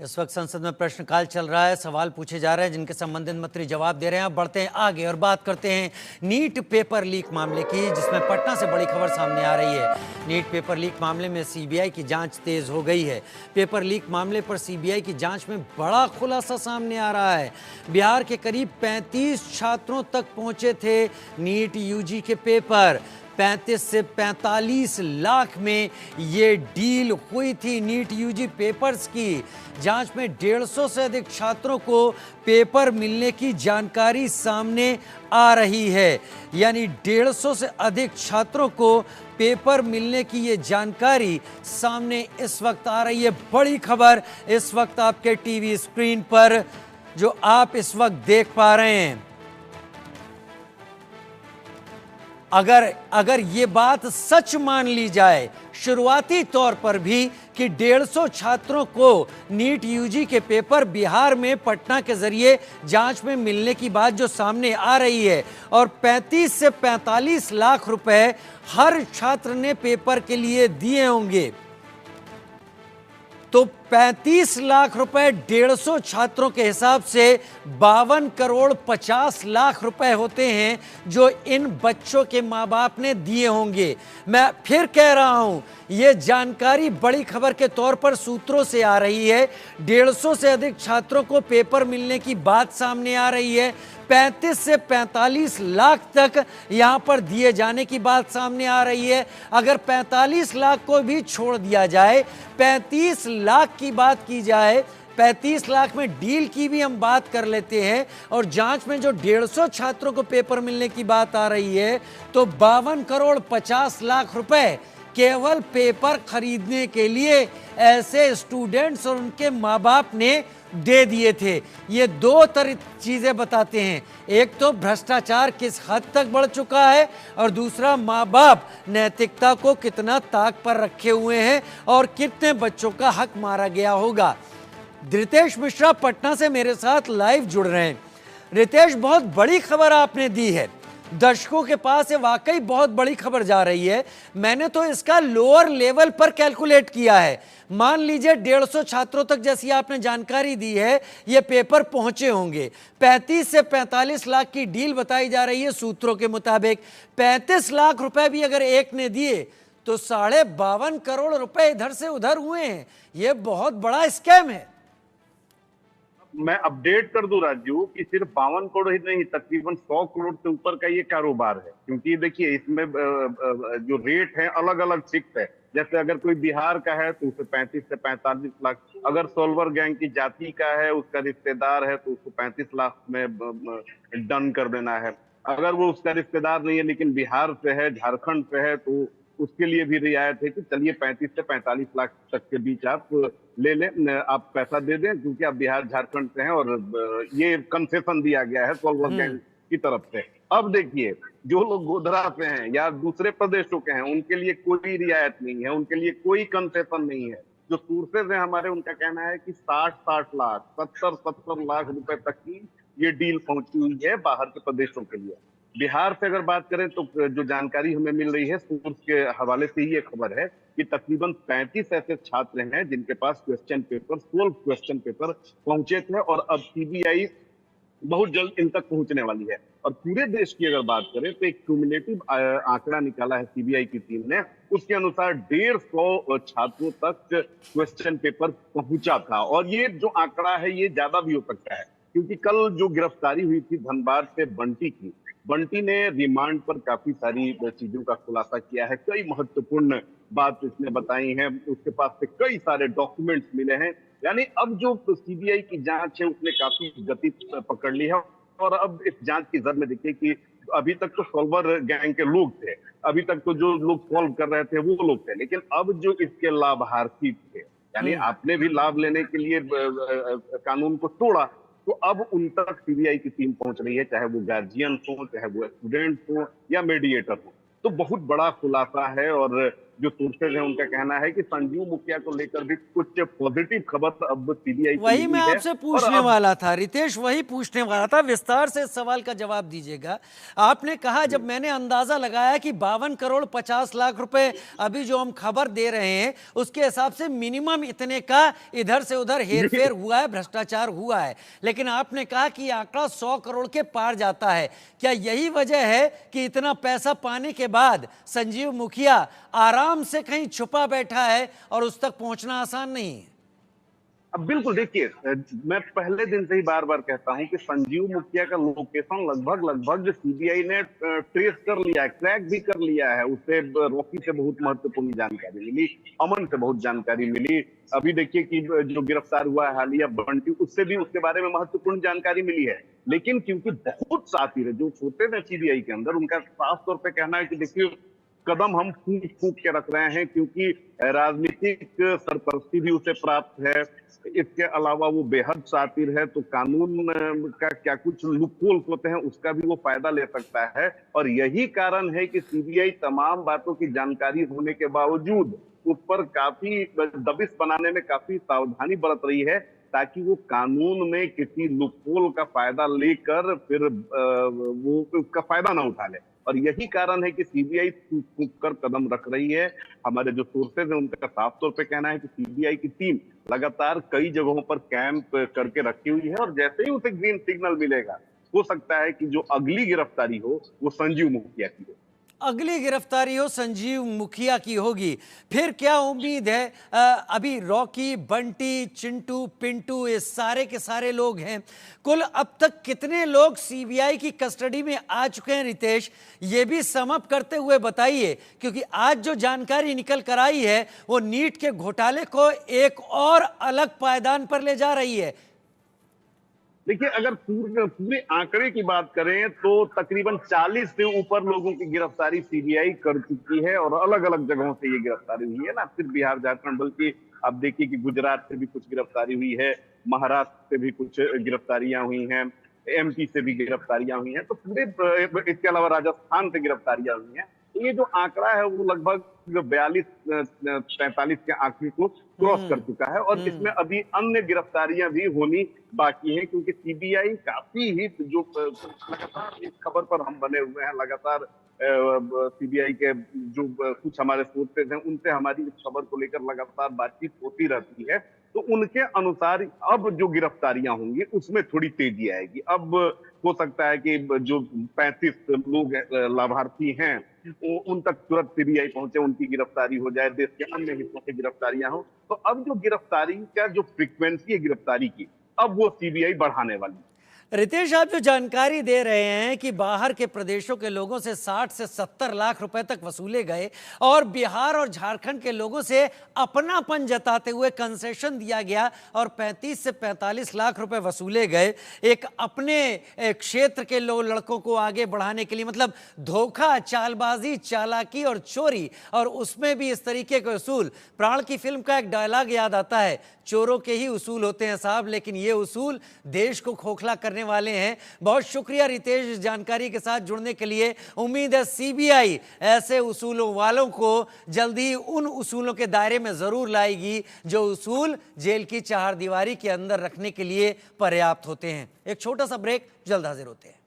इस वक्त संसद में प्रश्नकाल चल रहा है, सवाल पूछे जा रहे हैं जिनके संबंधित मंत्री जवाब दे रहे हैं। अब बढ़ते हैं आगे और बात करते हैं नीट पेपर लीक मामले की, जिसमें पटना से बड़ी खबर सामने आ रही है। नीट पेपर लीक मामले में सीबीआई की जांच तेज हो गई है। पेपर लीक मामले पर सीबीआई की जांच में बड़ा खुलासा सामने आ रहा है। बिहार के करीब 35 छात्रों तक पहुंचे थे नीट यूजी के पेपर। 35 से 45 लाख में ये डील हुई थी नीट यूजी पेपर्स की। जांच में 150 से अधिक छात्रों को पेपर मिलने की जानकारी सामने आ रही है। यानी 150 से अधिक छात्रों को पेपर मिलने की ये जानकारी सामने इस वक्त आ रही है। बड़ी खबर इस वक्त आपके टीवी स्क्रीन पर जो आप इस वक्त देख पा रहे हैं। अगर ये बात सच मान ली जाए शुरुआती तौर पर भी कि 150 छात्रों को नीट यूजी के पेपर बिहार में पटना के जरिए जांच में मिलने की बात जो सामने आ रही है और 35 से 45 लाख रुपए हर छात्र ने पेपर के लिए दिए होंगे, तो 35 लाख रुपए 150 छात्रों के हिसाब से 52 करोड़ 50 लाख रुपए होते हैं जो इन बच्चों के माँ बाप ने दिए होंगे। मैं फिर कह रहा हूं, यह जानकारी बड़ी खबर के तौर पर सूत्रों से आ रही है। 150 से अधिक छात्रों को पेपर मिलने की बात सामने आ रही है। 35 से 45 लाख तक यहां पर दिए जाने की बात सामने आ रही है। अगर 45 लाख को भी छोड़ दिया जाए, 35 लाख की बात की जाए, 35 लाख में डील की भी हम बात कर लेते हैं और जांच में जो 150 छात्रों को पेपर मिलने की बात आ रही है, तो 52 करोड़ 50 लाख रुपए केवल पेपर खरीदने के लिए ऐसे स्टूडेंट्स और उनके माँ बाप ने दे दिए थे। ये दो तरह चीजें बताते हैं, एक तो भ्रष्टाचार किस हद तक बढ़ चुका है और दूसरा माँ बाप नैतिकता को कितना ताक पर रखे हुए हैं और कितने बच्चों का हक मारा गया होगा। रितेश मिश्रा पटना से मेरे साथ लाइव जुड़ रहे हैं। रितेश, बहुत बड़ी खबर आपने दी है, दर्शकों के पास ये वाकई बहुत बड़ी खबर जा रही है। मैंने तो इसका लोअर लेवल पर कैलकुलेट किया है। मान लीजिए 150 छात्रों तक जैसी आपने जानकारी दी है ये पेपर पहुंचे होंगे। 35 से 45 लाख की डील बताई जा रही है सूत्रों के मुताबिक। 35 लाख रुपए भी अगर एक ने दिए तो 52.5 करोड़ रुपए इधर से उधर हुए हैं। ये बहुत बड़ा स्कैम है। मैं अपडेट कर दूं राजू कि सिर्फ 52 करोड़ ही नहीं, तकरीबन 100 करोड़ से ऊपर का ये कारोबार है। क्योंकि देखिए इसमें जो रेट है अलग अलग फिक्स है। जैसे अगर कोई बिहार का है तो उसे 35 से 45 लाख, अगर सोलवर गैंग की जाति का है, उसका रिश्तेदार है तो उसको 35 लाख में डन कर देना है। अगर वो उसका रिश्तेदार नहीं है लेकिन बिहार से है, झारखंड से है, तो उसके लिए भी रियायत है कि चलिए 35 से 45 लाख तक के बीच आप ले लें, आप पैसा दे दें क्योंकि आप बिहार झारखंड से हैं और ये कंसेशन दिया गया है सोलवर गैंग की तरफ से। अब देखिए जो लोग गोधरा से हैं या दूसरे प्रदेशों के हैं उनके लिए कोई रियायत नहीं है, उनके लिए कोई कंसेशन नहीं है। जो सोर्सेज है हमारे, उनका कहना है कि 60 लाख 70 लाख रुपए तक की ये डील पहुंची हुई है बाहर के प्रदेशों के लिए। बिहार से अगर बात करें तो जो जानकारी हमें मिल रही है सोर्स के हवाले से ही ये खबर है कि तकरीबन 35 ऐसे छात्र हैं जिनके पास क्वेश्चन पेपर 12 क्वेश्चन पेपर पहुंचे थे और अब सीबीआई बहुत जल्द इन तक पहुंचने वाली है। और पूरे देश की अगर बात करें तो एक क्यूमुलेटिव आंकड़ा निकाला है सीबीआई की टीम ने, उसके अनुसार 150 छात्रों तक क्वेश्चन पेपर पहुंचा था। और ये जो आंकड़ा है ये ज्यादा भी हो सकता है क्योंकि कल जो गिरफ्तारी हुई थी धनबाद से बंटी ने रिमांड पर काफी सारी चीजों का खुलासा किया है। कई महत्वपूर्ण बात इसने बताई है, उसके पास से कई सारे डॉक्यूमेंट्स मिले हैं। यानी अब जो सीबीआई की जांच है उसने काफी गति पकड़ ली है और अब इस जांच की जर में देखिए कि अभी तक तो सॉल्वर गैंग के लोग थे, अभी तक तो जो लोग सॉल्व कर रहे थे वो लोग थे, लेकिन अब जो इसके लाभार्थी थे, यानी आपने भी लाभ लेने के लिए कानून को तोड़ा, तो अब उन तक सीबीआई की टीम पहुंच रही है, चाहे वो गार्जियन हो, चाहे वो स्टूडेंट हो या मीडिएटर हो। तो बहुत बड़ा खुलासा है और जो सोर्सेज हैं उनका कहना है कि संजीव मुखिया को लेकर भी कुछ पॉजिटिव खबर अब सीबीआई को वही मैं मिली है। आपसे और पूछने अब वाला था रितेश, वही पूछने वाला था, विस्तार से इस सवाल का जवाब दीजिएगा। आपने कहा, जब मैंने अंदाजा लगाया कि 52 करोड़ 50 लाख रुपए अभी जो हम खबर दे रहे हैं उसके हिसाब से मिनिमम इतने का इधर से उधर हेरफेर हुआ है, भ्रष्टाचार हुआ है, लेकिन आपने कहा कि ये आंकड़ा 100 करोड़ के पार जाता है। क्या यही वजह है कि इतना पैसा पाने के बाद संजीव मुखिया आराम से कहीं छुपा बैठा है और उस तक पहुंचना आसान नहीं है? अब बिल्कुल देखिए, मैं पहले दिन से ही बार बार कहता हूं कि संजीव मुखिया का लोकेशन लगभग लगभग सीबीआई ने ट्रेस कर लिया है, क्रैक भी कर लिया है। उससे रॉकी से बहुत महत्वपूर्ण जानकारी मिली, अमन से बहुत जानकारी मिली। अभी देखिए कि जो गिरफ्तार हुआ है हालिया बंटी, उससे भी उसके बारे में महत्वपूर्ण जानकारी मिली है। लेकिन क्योंकि बहुत साथी है जो छोटे थे सीबीआई के अंदर, उनका साफ तौर पर कहना है कि देखिए कदम हम फूंक फूंक के रख रहे हैं, क्योंकि राजनीतिक सरपरस्ती भी उसे प्राप्त है। इसके अलावा वो बेहद शातिर है, तो कानून का क्या कुछ लूपहोल्स होते हैं उसका भी वो फायदा ले सकता है। और यही कारण है कि सीबीआई तमाम बातों की जानकारी होने के बावजूद उस पर काफी दबिश बनाने में काफी सावधानी बरत रही है, ताकि वो कानून में किसी लूपहोल का फायदा लेकर फिर वो उसका फायदा ना उठा ले। और यही कारण है कि सीबीआई फूंक कर कदम रख रही है। हमारे जो सोर्सेज हैं उनका साफ तौर पे कहना है कि सीबीआई की टीम लगातार कई जगहों पर कैंप करके रखी हुई है, और जैसे ही उसे ग्रीन सिग्नल मिलेगा, हो सकता है कि जो अगली गिरफ्तारी हो वो संजीव मुखिया की हो। अगली गिरफ्तारी हो संजीव मुखिया की होगी। फिर क्या उम्मीद है? अभी रॉकी, बंटी, चिंटू, पिंटू, ये सारे के सारे लोग हैं। कुल अब तक कितने लोग सीबीआई की कस्टडी में आ चुके हैं रितेश, ये भी सम अप करते हुए बताइए, क्योंकि आज जो जानकारी निकल कर आई है वो नीट के घोटाले को एक और अलग पायदान पर ले जा रही है। देखिए, अगर पूरे आंकड़े की बात करें तो तकरीबन 40 से ऊपर लोगों की गिरफ्तारी सीबीआई कर चुकी है, और अलग अलग जगहों से ये गिरफ्तारी हुई है, ना सिर्फ बिहार झारखंड बल्कि अब देखिए कि गुजरात से भी कुछ गिरफ्तारी हुई है, महाराष्ट्र से भी कुछ गिरफ्तारियां हुई हैं, एमपी से भी गिरफ्तारियां हुई हैं, तो पूरे इसके अलावा राजस्थान से गिरफ्तारियां हुई हैं। तो ये जो आंकड़ा है वो लगभग 42-43 के आंकड़े को क्रॉस कर चुका है, और इसमें अभी अन्य गिरफ्तारियां भी होनी बाकी हैं, क्योंकि सीबीआई काफी ही जो लगातार इस खबर पर हम बने हुए हैं, लगातार सीबीआई के जो कुछ हमारे सोर्सेज हैं उनसे हमारी इस खबर को लेकर लगातार बातचीत होती रहती है। तो उनके अनुसार अब जो गिरफ्तारियां होंगी उसमें थोड़ी तेजी आएगी। अब हो सकता है कि जो 35 लोग लाभार्थी हैं उन तक तुरंत सीबीआई पहुंचे, उनकी गिरफ्तारी हो जाए, देश के अन्य हिस्सों से गिरफ्तारियां हो। तो अब जो गिरफ्तारी का जो फ्रीक्वेंसी है गिरफ्तारी की, अब वो सीबीआई बढ़ाने वाली है। रितेश, आप जो जानकारी दे रहे हैं कि बाहर के प्रदेशों के लोगों से 60 से 70 लाख रुपए तक वसूले गए और बिहार और झारखंड के लोगों से अपनापन जताते हुए कंसेशन दिया गया और 35 से 45 लाख रुपए वसूले गए, एक अपने क्षेत्र के लड़कों को आगे बढ़ाने के लिए, मतलब धोखा, चालबाजी, चालाकी और चोरी, और उसमें भी इस तरीके के उसूल। प्राण की फिल्म का एक डायलॉग याद आता है, चोरों के ही उसूल होते हैं साहब, लेकिन ये उसूल देश को खोखला करने वाले हैं। बहुत शुक्रिया रितेश जानकारी के साथ जुड़ने के लिए। उम्मीद है सीबीआई ऐसे उसूलों वालों को जल्दी उन उसूलों के दायरे में जरूर लाएगी जो उसूल जेल की चारदीवारी के अंदर रखने के लिए पर्याप्त होते हैं। एक छोटा सा ब्रेक, जल्द हाजिर होते हैं।